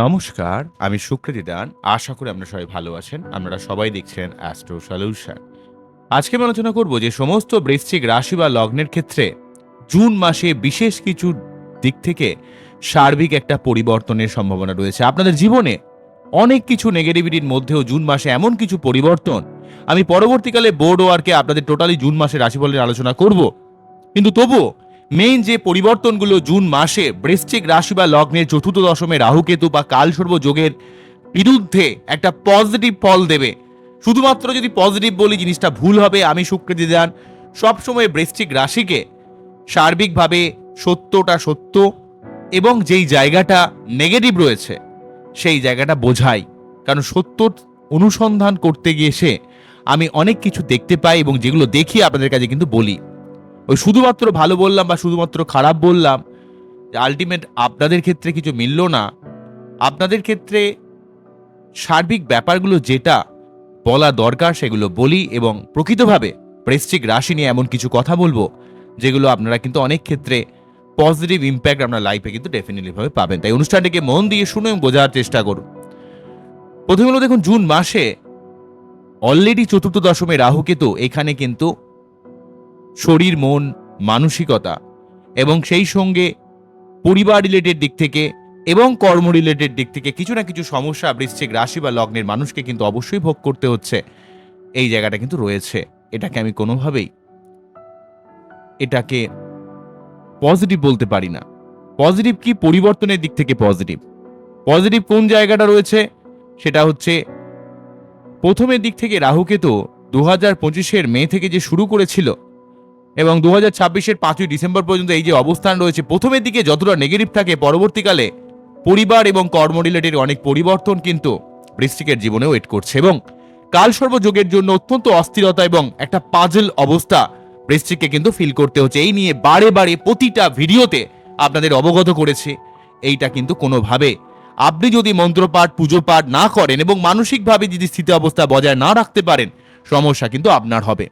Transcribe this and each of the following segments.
নমস্কার, আমি সুকৃতি দান। আশা করি আপনারা সবাই ভালো আছেন। আপনারা সবাই দেখছেন অ্যাস্ট্রো সলিউশন। আজকে আমি আলোচনা করব যে সমস্ত বৃশ্চিক রাশি বা লগ্নের ক্ষেত্রে জুন মাসে বিশেষ কিছু দিক থেকে সার্বিক একটা পরিবর্তনের সম্ভাবনা রয়েছে। আপনাদের জীবনে অনেক কিছু নেগেটিভিটির মধ্যেও জুন মাসে এমন কিছু পরিবর্তন আমি পরবর্তীকালে বোর্ড ওয়ার্কে আপনাদের টোটালি জুন মাসে রাশিফলের আলোচনা করব। কিন্তু তবুও মেইন যে পরিবর্তনগুলো জুন মাসে বৃশ্চিক রাশি বা লগ্নের চতুর্থ দশমে রাহুকেতু বা কালসর্প যোগের বিরুদ্ধে একটা পজিটিভ ফল দেবে। শুধুমাত্র যদি পজিটিভ বলি জিনিসটা ভুল হবে। আমি সুকৃতি দান সবসময় বৃশ্চিক রাশিকে সার্বিকভাবে সত্যটা সত্য এবং যেই জায়গাটা নেগেটিভ রয়েছে সেই জায়গাটা বোঝাই। কারণ সত্য অনুসন্ধান করতে গিয়ে এসে আমি অনেক কিছু দেখতে পাই এবং যেগুলো দেখি আপনাদের কাছে কিন্তু বলি। ওই শুধুমাত্র ভালো বললাম বা শুধুমাত্র খারাপ বললাম, আলটিমেট আপনাদের ক্ষেত্রে কিছু মিলল না। আপনাদের ক্ষেত্রে সার্বিক ব্যাপারগুলো যেটা বলা দরকার সেগুলো বলি এবং প্রকৃতভাবে বৃশ্চিক রাশি নিয়ে এমন কিছু কথা বলবো যেগুলো আপনারা কিন্তু অনেক ক্ষেত্রে পজিটিভ ইম্প্যাক্ট আপনার লাইফে কিন্তু ডেফিনেটলি ভাবে পাবেন। তাই অনুষ্ঠানটিকে মন দিয়ে শুনে এবং বোঝার চেষ্টা করুন। প্রথমে হলো দেখুন, জুন মাসে অলরেডি চতুর্থ দশমে রাহুকেতু এখানে কিন্তু শরীর, মন, মানসিকতা এবং সেই সঙ্গে পরিবার রিলেটেড দিক থেকে এবং কর্ম রিলেটেড দিক থেকে কিছু না কিছু সমস্যা বৃশ্চিক রাশি বা লগ্নের মানুষকে কিন্তু অবশ্যই ভোগ করতে হচ্ছে। এই জায়গাটা কিন্তু রয়েছে। এটাকে আমি কোনোভাবেই এটাকে পজিটিভ বলতে পারি না। পজিটিভ কি? পরিবর্তনের দিক থেকে পজিটিভ। পজিটিভ কোন জায়গাটা রয়েছে সেটা হচ্ছে প্রথমের দিক থেকে রাহুকেতু 2025-এর মে থেকে যে শুরু করেছিল এবং 2026-এর 5ই ডিসেম্বর পর্যন্ত এই যে অবস্থান রয়েছে, প্রথমের দিকে যতটা নেগেটিভ থাকে পরবর্তীকালে পরিবার এবং কর্ম রিলেটেড অনেক পরিবর্তন কিন্তু বৃশ্চিকের জীবনে ওয়েট করছে এবং কালসর্প যোগের জন্য অত্যন্ত অস্থিরতা এবং একটা পাজল অবস্থা বৃশ্চিককে কিন্তু ফিল করতে হচ্ছে। এই নিয়ে বারে বারে প্রতিটা ভিডিওতে আপনাদের অবগত করেছি। এইটা কিন্তু কোনোভাবে আপনি যদি মন্ত্রপাঠ পুজো পাঠ না করেন এবং মানসিকভাবে যদি স্থিতি অবস্থা বজায় না রাখতে পারেন, সমস্যা কিন্তু আপনার হবে।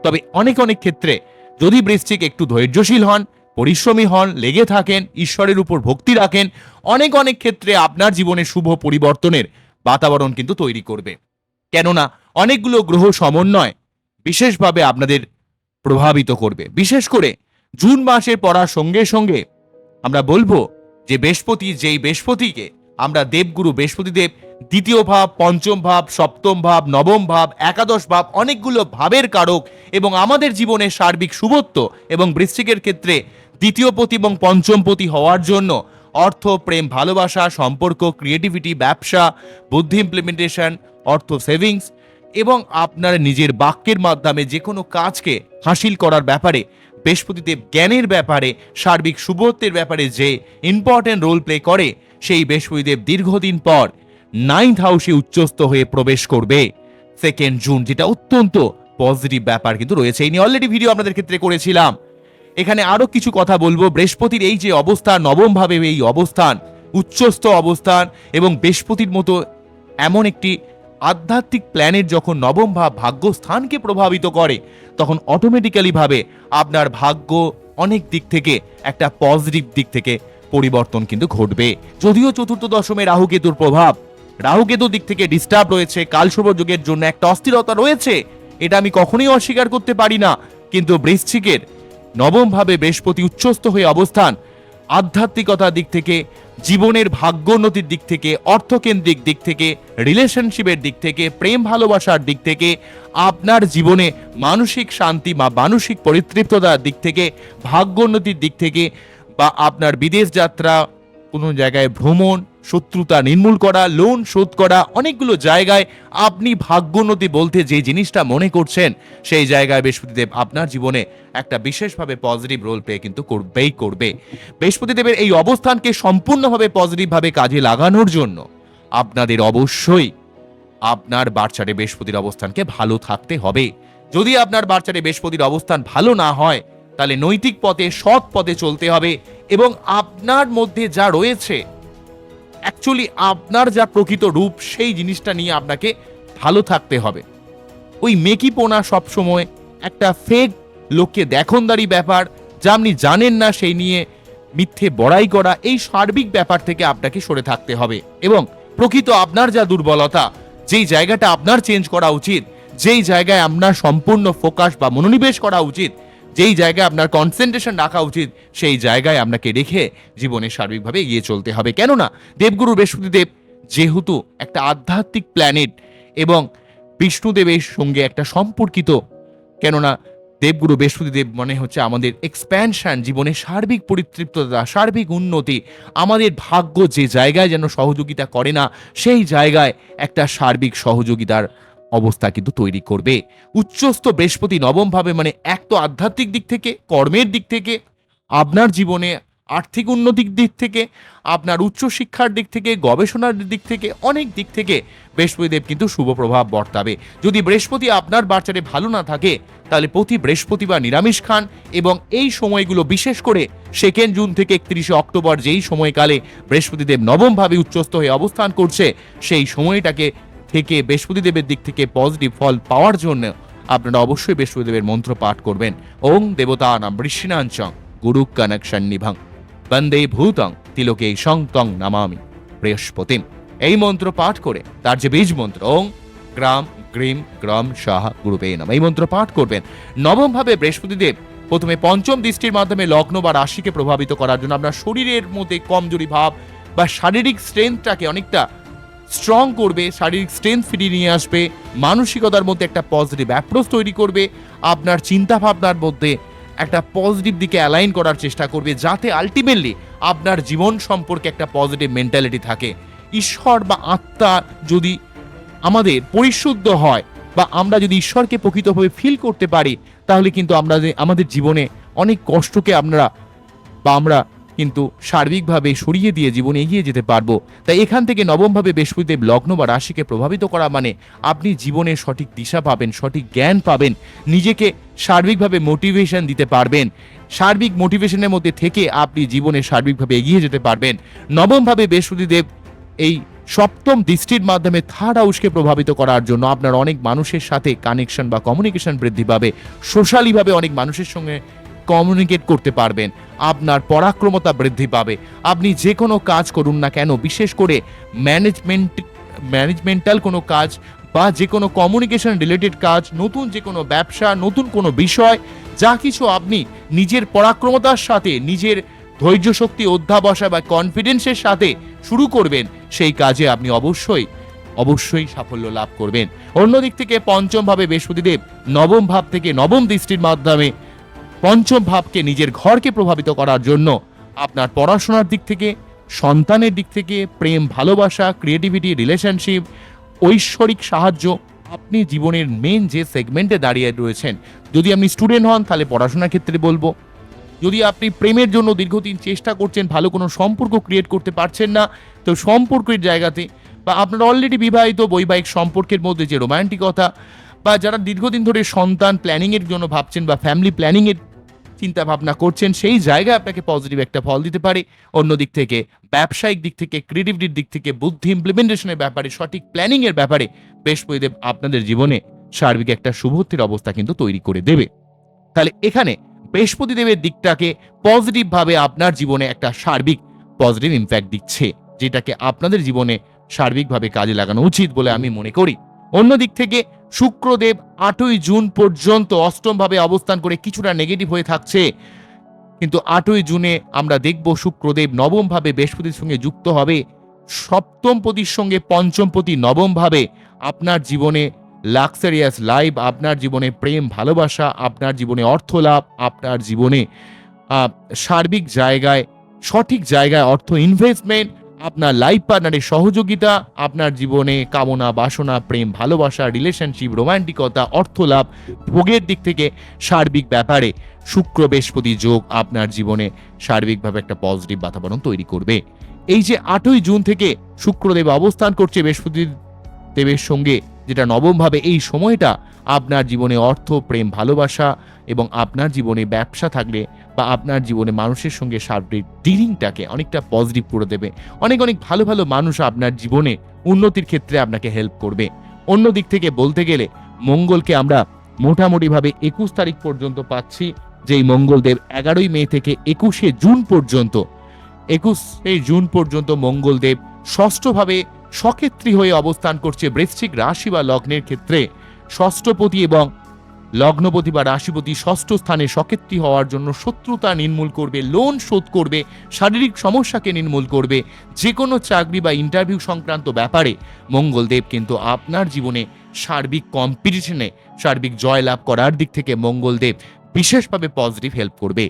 তবে অনেক অনেক ক্ষেত্রে যদি বৃশ্চিক একটু ধৈর্যশীল হন, পরিশ্রমী হন, লেগে থাকেন, ঈশ্বরের উপর ভক্তি রাখেন, অনেক অনেক ক্ষেত্রে আপনার জীবনে শুভ পরিবর্তনের বাতাবরণ কিন্তু তৈরি করবে। কেননা অনেকগুলো গ্রহ সমন্বয় বিশেষভাবে আপনাদের প্রভাবিত করবে। বিশেষ করে জুন মাসের পড়ার সঙ্গে সঙ্গে আমরা বলবো যে বৃহস্পতি, যেই বৃহস্পতিকে আমরা দেবগুরু বৃহস্পতি দেব দ্বিতীয় ভাব, পঞ্চম ভাব, সপ্তম ভাব, নবম ভাব, একাদশ ভাব, অনেকগুলো ভাবের কারক এবং আমাদের জীবনে সার্বিক শুভত্ব এবং বৃশ্চিকের ক্ষেত্রে দ্বিতীয় পতি এবং পঞ্চম পতি হওয়ার জন্য অর্থ, প্রেম, ভালোবাসা, সম্পর্ক, ক্রিয়েটিভিটি, ব্যবসা, বুদ্ধি ইমপ্লিমেন্টেশন, অর্থ সেভিংস এবং আপনার নিজের বাক্যের মাধ্যমে যে কোনো কাজকে হাসিল করার ব্যাপারে বৃহস্পতিদেব জ্ঞানের ব্যাপারে, সার্বিক শুভত্বের ব্যাপারে যে ইম্পর্টেন্ট রোল প্লে করে, সেই বৃহস্পতিদেব দীর্ঘদিন পর 9th হাউসে উচ্চস্থ হয়ে প্রবেশ করবে 2nd জুন, যেটা অত্যন্ত পজিটিভ ব্যাপার কিন্তু রয়েছে। এই নিয়ে অলরেডি ভিডিও আপনাদের ক্ষেত্রে করেছিলাম। এখানে আরো কিছু কথা বলবো। বৃহস্পতির এই যে অবস্থান, নবম ভাবে এই অবস্থান, উচ্চস্থ অবস্থান এবং বৃহস্পতির মতো এমন একটি আধ্যাত্মিক প্ল্যানেট যখন নবম ভাব ভাগ্যস্থানকে প্রভাবিত করে, তখন অটোমেটিক্যালি ভাবে আপনার ভাগ্য অনেক দিক থেকে একটা পজিটিভ দিক থেকে পরিবর্তন কিন্তু ঘটবে। যদিও চতুর্থ দশমে রাহুকেতুর প্রভাব, রাহুকেতুর দিক থেকে ডিস্টার্ব রয়েছে, কালশুভ যুগের জন্য একটা অস্থিরতা রয়েছে, এটা আমি কখনোই অস্বীকার করতে পারি না। কিন্তু বৃশ্চিকের নবম ভাবে বৃহস্পতি উচ্চস্থ হয়ে অবস্থান আধ্যাত্মিকতার দিক থেকে, জীবনের ভাগ্যোন্নতির দিক থেকে, অর্থকেন্দ্রিক দিক থেকে, রিলেশনশিপের দিক থেকে, প্রেম ভালোবাসার দিক থেকে, আপনার জীবনে মানসিক শান্তি বা মানসিক পরিতৃপ্ততার দিক থেকে, ভাগ্যোন্নতির দিক থেকে বা আপনার বিদেশ যাত্রা, কোনো জায়গায় ভ্রমণ, শত্রুতা নির্মূল করা, লোন শোধ করা, অনেকগুলো জায়গায় আপনি ভাগ্যোন্নতি বলতে যে জিনিসটা মনে করছেন, সেই জায়গায় বৃহস্পতিদেব আপনার জীবনে একটা বিশেষভাবে পজিটিভ রোল প্লে কিন্তু করবেই করবে। বৃহস্পতিদেবের এই অবস্থানকে সম্পূর্ণভাবে পজিটিভভাবে কাজে লাগানোর জন্য আপনাদের অবশ্যই আপনার বার্চারে বৃহস্পতির অবস্থানকে ভালো থাকতে হবে। যদি আপনার বার্চারে বৃহস্পতির অবস্থান ভালো না হয়, তাহলে নৈতিক পথে, সৎ পথে চলতে হবে এবং আপনার মধ্যে যা রয়েছে, অ্যাকচুয়ালি আপনার যা প্রকৃত রূপ, সেই জিনিসটা নিয়ে আপনাকে ভালো থাকতে হবে। ওই মেকিপোনা সবসময় একটা ফেক লোককে দেখনদারি ব্যাপার, যা আপনি জানেন না সেই নিয়ে মিথ্যে বড়াই করা, এই সার্বিক ব্যাপার থেকে আপনাকে সরে থাকতে হবে এবং প্রকৃত আপনার যা দুর্বলতা, যেই জায়গাটা আপনার চেঞ্জ করা উচিত, যেই জায়গায় আপনার সম্পূর্ণ ফোকাস বা মনোনিবেশ করা উচিত, যেই জায়গায় আপনার কনসেন্ট্রেশন রাখা উচিত, সেই জায়গায় আপনাকে রেখে জীবনে সার্বিকভাবে এগিয়ে চলতে হবে। কেননা দেবগুরু বৃহস্পতিদেব যেহেতু একটা আধ্যাত্মিক প্ল্যানেট এবং বিষ্ণুদেবের সঙ্গে একটা সম্পর্কিত, কেননা দেবগুরু বৃহস্পতিদেব মনে হচ্ছে আমাদের এক্সপ্যানশন, জীবনের সার্বিক পরিতৃপ্ততা, সার্বিক উন্নতি, আমাদের ভাগ্য যে জায়গায় যেন সহযোগিতা করে না, সেই জায়গায় একটা সার্বিক সহযোগিতার অবস্থা কিন্তু তৈরি করবে। উচ্চস্থ বৃহস্পতি নবমভাবে মানে এক তো আধ্যাত্মিক দিক থেকে, কর্মের দিক থেকে, আপনার জীবনে আর্থিক উন্নতির দিক থেকে, আপনার উচ্চশিক্ষার দিক থেকে, গবেষণার দিক থেকে, অনেক দিক থেকে বৃহস্পতিদেব কিন্তু শুভ প্রভাব বর্তাবে। যদি বৃহস্পতি আপনার বাচ্চারে ভালো না থাকে, তাহলে প্রতি বৃহস্পতিবার নিরামিষ খান এবং এই সময়গুলো বিশেষ করে 2 জুন থেকে 31 অক্টোবর যেই সময়কালে বৃহস্পতিদেব নবমভাবে উচ্চস্থ হয়ে অবস্থান করছে, সেই সময়টাকে থেকে বৃহস্পতিদেবের দিক থেকে পজিটিভ ফল পাওয়ার জন্য আপনারা অবশ্যই বৃহস্পতিদেবের মন্ত্র পাঠ করবেন। ওং দেবতানাং বৃষ্ণাঞ্চং গুরু কানেকশন নিভং বন্দে ভূতং তিলোকে সংতং নামামি বৃহস্পতিম। এই মন্ত্র পাঠ করে তার যে বীজ মন্ত্র ওং গ্রাম গ্রীম গ্রাম সাহা গুরুবে নমঃ, এই মন্ত্র পাঠ করবেন। নবমভাবে বৃহস্পতিদেব প্রথমে পঞ্চম দৃষ্টির মাধ্যমে লগ্ন বা রাশিকে প্রভাবিত করার জন্য আপনার শরীরের মধ্যে কমজোরি ভাব বা শারীরিক স্ট্রেংথটাকে অনেকটা স্ট্রং করবে, শারীরিক স্ট্রেংথ ফিরিয়ে নিয়ে আসবে, মানসিকতার মধ্যে একটা পজিটিভ অ্যাপ্রোচ তৈরি করবে, আপনার চিন্তা ভাবনার মধ্যে একটা পজিটিভ দিকে অ্যালাইন করার চেষ্টা করবে, যাতে আলটিমেটলি আপনার জীবন সম্পর্কে একটা পজিটিভ মেন্টালিটি থাকে। ঈশ্বর বা আত্মা যদি আমাদের পরিশুদ্ধ হয় বা আমরা যদি ঈশ্বরকে প্রকৃতভাবে ফিল করতে পারি, তাহলে কিন্তু আমরা আমাদের জীবনে অনেক কষ্টকে আমরা কিন্তু সার্বিকভাবে সরিয়ে দিয়ে জীবনে এগিয়ে যেতে পারবো। তাই এখান থেকে নবমভাবে বৃহস্পতিদেব লগ্ন বা রাশিকে প্রভাবিত করা মানে আপনি জীবনের সঠিক দিশা পাবেন, সঠিক জ্ঞান পাবেন, নিজেকে সার্বিকভাবে মোটিভেশন দিতে পারবেন, সার্বিক মোটিভেশনের মধ্যে থেকে আপনি জীবনে সার্বিকভাবে এগিয়ে যেতে পারবেন। নবমভাবে বৃহস্পতিদেব এই সপ্তম দৃষ্টির মাধ্যমে থার্ড হাউসকে প্রভাবিত করার জন্য আপনার অনেক মানুষের সাথে কানেকশন বা কমিউনিকেশন বৃদ্ধি পাবে, সোশ্যালিভাবে অনেক মানুষের সঙ্গে কমিউনিকেট করতে পারবেন, আপনার পরাক্রমতা বৃদ্ধি পাবে। আপনি যে কোনো কাজ করুন না কেন, বিশেষ করে ম্যানেজমেন্টাল কোনো কাজ বা যে কোনো কমিউনিকেশন রিলেটেড কাজ, নতুন যে কোনো ব্যবসা, নতুন কোনো বিষয়, যা কিছু আপনি নিজের পরাক্রমতার সাথে, নিজের ধৈর্য শক্তি, অধ্যাবসা বা কনফিডেন্সের সাথে শুরু করবেন, সেই কাজে আপনি অবশ্যই সাফল্য লাভ করবেন। অন্যদিক থেকে পঞ্চম ভাবে বৃহস্পতিদেব নবম ভাব থেকে নবম দৃষ্টির মাধ্যমে পঞ্চম ভাবকে, নিজের ঘরকে প্রভাবিত করার জন্য আপনার পড়াশোনার দিক থেকে, সন্তানের দিক থেকে, প্রেম ভালোবাসা, ক্রিয়েটিভিটি, রিলেশনশিপ, ঐশ্বরিক সাহায্য, আপনি জীবনের মেন যে সেগমেন্টে দাঁড়িয়ে রয়েছেন, যদি আপনি স্টুডেন্ট হন তাহলে পড়াশোনার ক্ষেত্রে বলবো, যদি আপনি প্রেমের জন্য দীর্ঘদিন চেষ্টা করছেন, ভালো কোনো সম্পর্ক ক্রিয়েট করতে পারছেন না, তো সম্পর্কের জায়গাতে, বা আপনার অলরেডি বিবাহিত বৈবাহিক সম্পর্কের মধ্যে যে রোমান্টিকতা, বা যারা দীর্ঘদিন ধরে সন্তান প্ল্যানিংয়ের জন্য ভাবছেন বা ফ্যামিলি প্ল্যানিংয়ের চিন্তা ভাবনা করছেন, সেই জায়গায় আপনাকে পজিটিভ একটা ফল দিতে পারে। অন্যদিক থেকে ব্যবসায়িক দিক থেকে, ক্রিয়েটিভিটির দিক থেকে, বুদ্ধি ইমপ্লিমেন্টেশনের ব্যাপারে, সঠিক প্ল্যানিং এর ব্যাপারে বৃহস্পতিদেব আপনাদের জীবনে সার্বিক একটা শুভত্বের অবস্থা কিন্তু তৈরি করে দেবে। তাহলে এখানে বৃহস্পতিদেবের দিকটাকে পজিটিভ ভাবে আপনার জীবনে একটা সার্বিক পজিটিভ ইম্প্যাক্ট দিচ্ছে, যেটাকে আপনাদের জীবনে সার্বিকভাবে কাজে লাগানো উচিত বলে আমি মনে করি। অন্যদিক থেকে শুক্রদেব 8ই জুন পর্যন্ত অষ্টম ভাবে অবস্থান করে কিছুটা নেগেটিভ হয়ে থাকছে, কিন্তু 8ই জুনে আমরা দেখব শুক্রদেব নবম ভাবে বৃহস্পতির সঙ্গে যুক্ত হবে, সপ্তম পতির সঙ্গে পঞ্চম পতি নবম ভাবে আপনার জীবনে লাক্সারিয়াস লাইফ, আপনার জীবনে প্রেম ভালোবাসা, আপনার জীবনে অর্থ লাভ, আপনার জীবনে সার্বিক জায়গায়, সঠিক জায়গায় অর্থ ইনভেস্টমেন্ট, আপনার লাইফ পার্টনারের সহযোগিতা, আপনার জীবনে কামনা বাসনা, প্রেম ভালোবাসা, রিলেশনশিপ, রোমান্টিকতা, অর্থ লাভ, ভোগের দিক থেকে সার্বিক ব্যাপারে শুক্র বৃহস্পতি যোগ আপনার জীবনে সার্বিকভাবে একটা পজিটিভ বাতাবরণ তৈরি করবে। এই যে 8ই জুন থেকে শুক্রদেব অবস্থান করছে বৃহস্পতি দেবের সঙ্গে, যেটা নবম ভাবে, এই সময়টা আপনার জীবনে অর্থ, প্রেম ভালোবাসা এবং আপনার জীবনে ব্যবসা থাকলে বা আপনার জীবনে মানুষের সঙ্গে সার্বিক ডিলিংটাকে অনেকটা পজিটিভ করে দেবে। অনেক ভালো ভালো মানুষ আপনার জীবনে উন্নতির ক্ষেত্রে আপনাকে হেল্প করবে। অন্য দিক থেকে বলতে গেলে মঙ্গলকে আমরা মোটামুটিভাবে 21 তারিখ পর্যন্ত পাচ্ছি, যেই মঙ্গলদেব 11ই মে থেকে 21শে জুন পর্যন্ত 21শে জুন পর্যন্ত মঙ্গলদেব ষষ্ঠভাবে সক্ষেত্রী হয়ে অবস্থান করছে বৃশ্চিক রাশি বা লগ্নের ক্ষেত্রে। ষষ্ঠপতি এবং লগ্নপতি বা রাশিপতি ষষ্ঠ স্থানে সক্ষেত্রী হওয়ার জন্য শত্রুতা নির্মূল করবে, লোন শোধ করবে, শারীরিক সমস্যাকে নির্মূল করবে। যে কোনো চাকরি বা ইন্টারভিউ সংক্রান্ত ব্যাপারে মঙ্গলদেব কিন্তু আপনার জীবনে সার্বিক কম্পিটিশনে সার্বিক জয়লাভ করার দিক থেকে মঙ্গলদেব বিশেষভাবে পজিটিভ হেল্প করবে,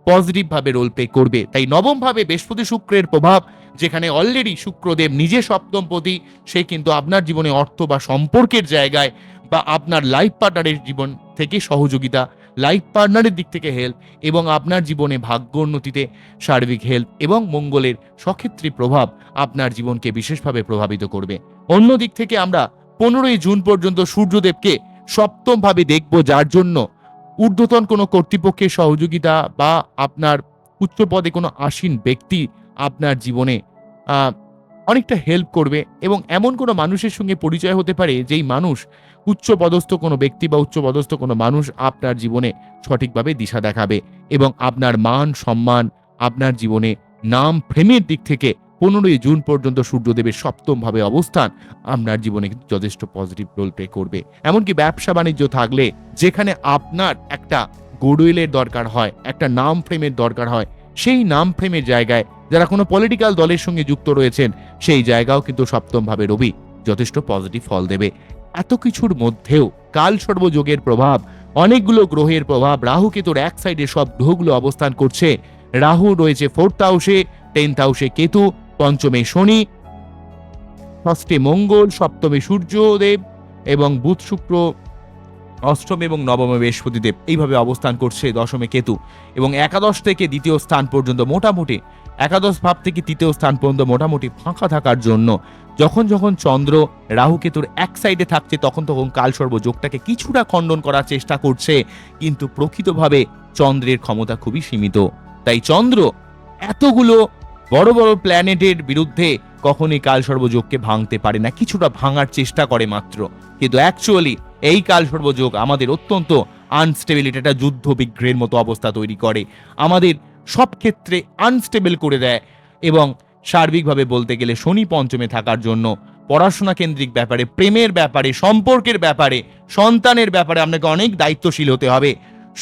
পজিটিভভাবে রোল প্লে করবে। তাই নবমভাবে বৃহস্পতি শুক্রের প্রভাব, যেখানে অলরেডি শুক্রদেব নিজে সপ্তমপতি, সে কিন্তু আপনার জীবনে অর্থ বা সম্পর্কের জায়গায় বা আপনার লাইফ পার্টনারের জীবন থেকে সহযোগিতা, লাইফ পার্টনারের দিক থেকে হেল্প এবং আপনার জীবনে ভাগ্যোন্নতিতে সার্বিক হেল্প এবং মঙ্গলের সক্ষেত্রী প্রভাব আপনার জীবনকে বিশেষভাবে প্রভাবিত করবে। অন্য দিক থেকে আমরা 15ই জুন পর্যন্ত সূর্যদেবকে সপ্তমভাবে দেখব, যার জন্য ঊর্ধ্বতন কোনো কর্তৃপক্ষের সহযোগিতা বা আপনার উচ্চ পদে কোনো আসীন ব্যক্তি আপনার জীবনে অনেকটা হেল্প করবে এবং এমন কোনো মানুষের সঙ্গে পরিচয় হতে পারে যেই মানুষ উচ্চপদস্থ কোনো ব্যক্তি বা উচ্চপদস্থ কোনো মানুষ আপনার জীবনে সঠিকভাবে দিশা দেখাবে এবং আপনার মান সম্মান, আপনার জীবনে নাম ফ্রেমের দিক থেকে 15ই জুন পর্যন্ত সূর্যদেবের সপ্তমভাবে অবস্থান আপনার জীবনে কিন্তু যথেষ্ট পজিটিভ রোল প্লে করবে। এমনকি ব্যবসা বাণিজ্য থাকলে যেখানে আপনার একটা গুডউইলের দরকার হয়, একটা নাম ফ্রেমের দরকার হয়, সেই নাম ফ্রেমের জায়গায় যারা কোনো পলিটিক্যাল দলের সঙ্গে যুক্ত রয়েছেন সেই জায়গাও কিন্তু সপ্তমভাবে রবি যথেষ্ট পজিটিভ ফল দেবে। এত কিছুর মধ্যেও কাল সর্বযোগের প্রভাব, অনেকগুলো গ্রহের প্রভাব, রাহু কেতুর এক সাইডে সব গ্রহগুলো অবস্থান করছে। রাহু রয়েছে 4th হাউসে, 10th হাউসে কেতু, পঞ্চমে শনি, ষষ্ঠে মঙ্গল, সপ্তমে সূর্যদেব এবং বুধ শুক্র, অষ্টম এবং নবমে বৃহস্পতিদেব এইভাবে অবস্থান করছে। দশমে কেতু এবং একাদশ থেকে দ্বিতীয় স্থান পর্যন্ত মোটামুটি, একাদশ ভাব থেকে তৃতীয় স্থান পর্যন্ত মোটামুটি ফাঁকা থাকার জন্য যখন যখন চন্দ্র রাহু কেতুর এক সাইডে থাকছে তখন তখন কালসর্প যোগটাকে কিছুটা খণ্ডন করার চেষ্টা করছে, কিন্তু প্রকৃতভাবে চন্দ্রের ক্ষমতা খুবই সীমিত। তাই চন্দ্র এতগুলো বড় বড় প্ল্যানেটের বিরুদ্ধে কখনই কালসর্প যোগকে ভাঙতে পারে না, কিছুটা ভাঙার চেষ্টা করে মাত্র। কিন্তু অ্যাকচুয়ালি এই কালসর্প যোগ আমাদের অত্যন্ত আনস্টেবিলিটি, একটা যুদ্ধ বিগ্রহের মতো অবস্থা তৈরি করে, আমাদের সব ক্ষেত্রে আনস্টেবল করে দেয়। এবং সার্বিকভাবে বলতে গেলে শনি পঞ্চমে থাকার জন্য পড়াশোনা কেন্দ্রিক ব্যাপারে, প্রেমের ব্যাপারে, সম্পর্কের ব্যাপারে, সন্তানের ব্যাপারে আপনাকে অনেক দায়িত্বশীল হতে হবে।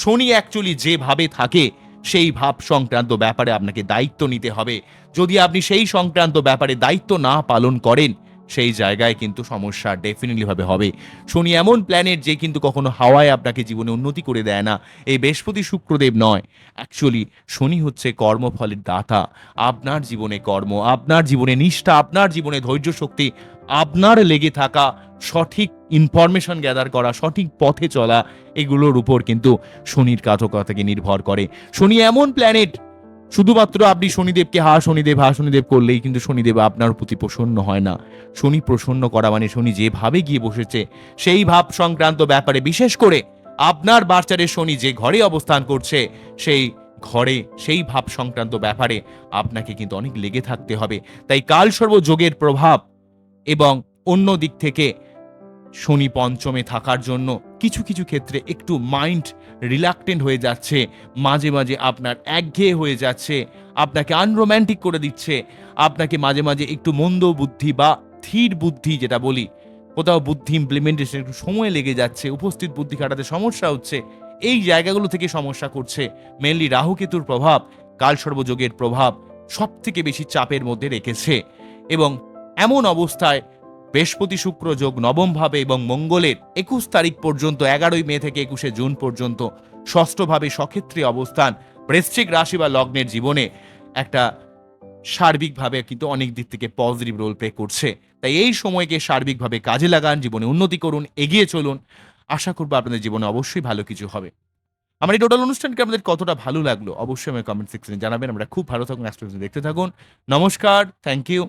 শনি অ্যাকচুয়ালি যেভাবে থাকে সেই ভাব সংক্রান্ত ব্যাপারে আপনাকে দায়িত্ব নিতে হবে। যদি আপনি সেই সংক্রান্ত ব্যাপারে দায়িত্ব না পালন করেন সেই জায়গায় কিন্তু সমস্যা ডেফিনেটলি ভাবে হবে। শনি এমন প্ল্যানেট যে কিন্তু কখনো হাওয়ায় আপনাকে জীবনে উন্নতি করে দেয় না। এই বৃহস্পতি শুক্রদেব নয়, অ্যাকচুয়ালি শনি হচ্ছে কর্মফলের দাতা। আপনার জীবনে কর্ম, আপনার জীবনে নিষ্ঠা, আপনার জীবনে ধৈর্য শক্তি, আপনার লেগে থাকা, সঠিক ইনফরমেশন গ্যাদার করা, সঠিক পথে চলা, এগুলোর উপর কিন্তু শনির কার্যকতাকে নির্ভর করে। শনি এমন প্ল্যানেট, শুধুমাত্র আপনি শনিদেবকে হা শনিদেব করলেই কিন্তু শনিদেব আপনার প্রতি প্রসন্ন হয় না। শনি প্রসন্ন করা মানে শনি যেভাবে গিয়ে বসেছে সেই ভাব সংক্রান্ত ব্যাপারে, বিশেষ করে আপনার বাচ্চাদের শনি যে ঘরে অবস্থান করছে সেই ঘরে সেই ভাব সংক্রান্ত ব্যাপারে আপনাকে কিন্তু অনেক লেগে থাকতে হবে। তাই কালসর্প যোগের প্রভাব এবং অন্য দিক থেকে শনি পঞ্চমে থাকার জন্য কিছু কিছু ক্ষেত্রে একটু মাইন্ড রিলাক্টেন্ট হয়ে যাচ্ছে, মাঝে মাঝে আপনার একঘেয়ে হয়ে যাচ্ছে, আপনাকে আনরোম্যান্টিক করে দিচ্ছে, আপনাকে মাঝে মাঝে একটু মন্দ বুদ্ধি বা ধীর বুদ্ধি যেটা বলি, কোথাও বুদ্ধি ইমপ্লিমেন্টেশন একটু সময় লেগে যাচ্ছে, উপস্থিত বুদ্ধি খাটাতে সমস্যা হচ্ছে, এই জায়গাগুলো থেকে সমস্যা করছে। মেনলি রাহু কেতুর প্রভাব, কালসর্পযোগের প্রভাব সব থেকে বেশি চাপের মধ্যে রেখেছে। এবং এমন অবস্থায় বৃহস্পতি শুক্র যোগ নবম ভাবে এবং মঙ্গলের 21 তারিখ পর্যন্ত, 11ই মে থেকে 21শে জুন পর্যন্ত ষষ্ঠভাবে সক্ষেত্রী অবস্থান বৃশ্চিক রাশি বা লগ্নের জীবনে একটা সার্বিকভাবে কিন্তু অনেক দিক থেকে পজিটিভ রোল প্লে করছে। তাই এই সময়কে সার্বিকভাবে কাজে লাগান, জীবনে উন্নতি করুন, এগিয়ে চলুন। আশা করবো আপনাদের জীবনে অবশ্যই ভালো কিছু হবে। আমার এই টোটাল অনুষ্ঠানকে আপনাদের কতটা ভালো লাগলো অবশ্যই আমার কমেন্ট সেকশনে জানাবেন। আমরা খুব ভালো থাকুন, দেখতে থাকুন। নমস্কার, থ্যাংক ইউ।